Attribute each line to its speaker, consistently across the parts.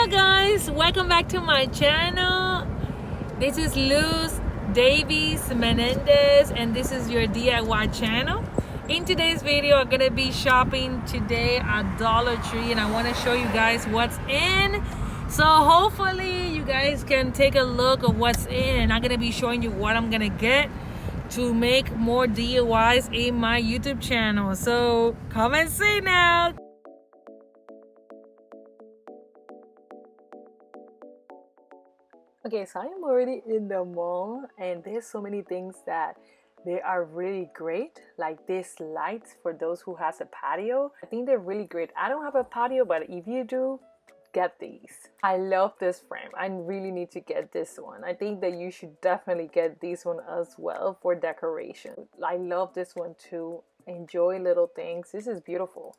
Speaker 1: guys, welcome back to my channel. This is Luzdeyvis Menendez and this is your DIY channel. In today's video, I'm gonna be shopping today at Dollar Tree and I want to show you guys what's in. So hopefully you guys can take a look at what's in, and I'm gonna be showing you what I'm gonna get to make more DIYs in my YouTube channel. So come and see now. Okay, so I'm already in the mall and there's so many things that they are really great, like these lights for those who has a patio. I think they're really great. I don't have a patio, but if you do, get these. I love this frame. I really need to get this one. I think that you should definitely get this one as well for decoration. I love this one too. Enjoy little things. This is beautiful.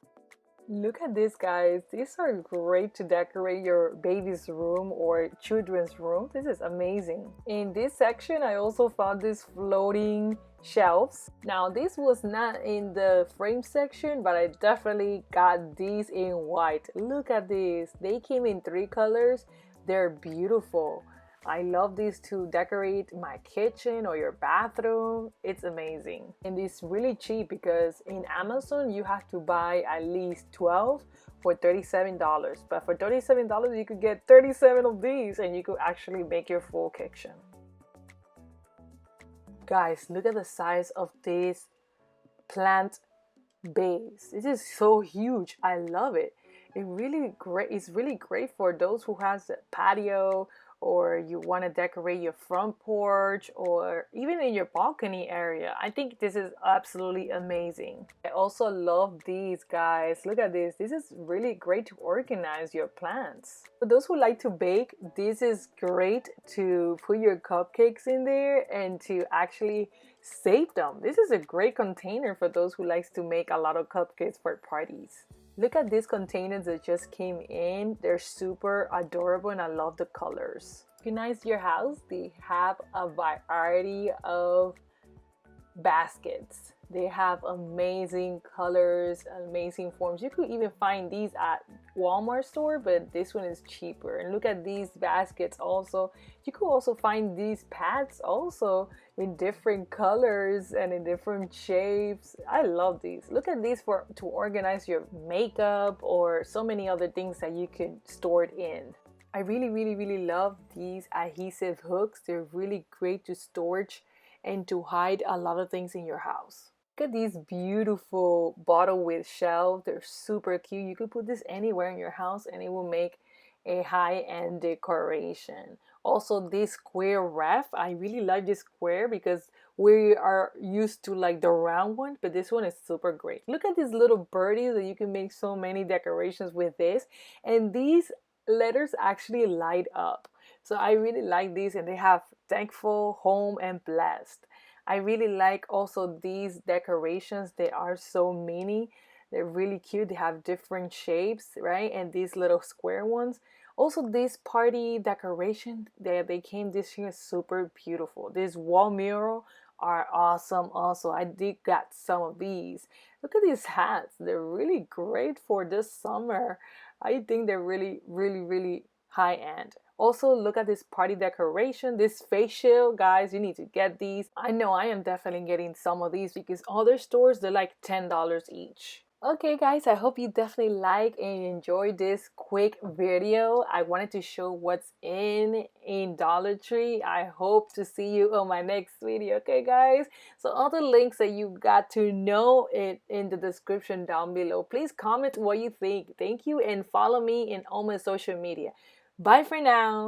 Speaker 1: Look at this, guys. These are great to decorate your baby's room or children's room. This is amazing. In this section, I also found these floating shelves. Now, this was not in the frame section, but I definitely got these in white. Look at this. They came in 3 colors. They're beautiful. I love these to decorate my kitchen or your bathroom. It's amazing. And it's really cheap because in Amazon you have to buy at least 12 for $37. But for $37 you could get 37 of these and you could actually make your full kitchen. Guys, look at the size of this plant base. This is so huge. I love it. It's really great for those who has a patio, or you want to decorate your front porch, or even in your balcony area. I think this is absolutely amazing. I also love these, guys. Look at this. This is really great to organize your plants. For those who like to bake, this is great to put your cupcakes in there and to actually save them. This is a great container for those who likes to make a lot of cupcakes for parties. Look at these containers that just came in. They're super adorable and I love the colors. Organize your house. They have a variety of baskets. They have amazing colors, amazing forms. You could even find these at Walmart store, but this one is cheaper. And look at these baskets also. You could also find these pads also in different colors and in different shapes. I love these. Look at these to organize your makeup or so many other things that you could store it in. I really love these adhesive hooks. They're really great to storage and to hide a lot of things in your house. Look at these beautiful bottle with shelves. They're super cute. You could put this anywhere in your house and it will make a high-end decoration. Also, this square ref. I really like this square because we are used to like the round one, but this one is super great. Look at these little birdies that you can make so many decorations with this. And these letters actually light up. So I really like these, and they have thankful, home, and blessed. I really like also these decorations. They are so mini. They're really cute. They have different shapes, right? And these little square ones. Also, this party decoration that they came this year is super beautiful. This wall mural are awesome also. I did got some of these. Look at these hats. They're really great for this summer. I think they're really high end. Also, look at this party decoration, this face shield. Guys, you need to get these. I know I am definitely getting some of these because other stores, they're like $10 each. Okay guys, I hope you definitely like and enjoyed this quick video. I wanted to show what's in Dollar Tree. I hope to see you on my next video. Okay guys, so all the links that you got to know in the description down below. Please comment what you think. Thank you, and follow me in all my social media. Bye for now.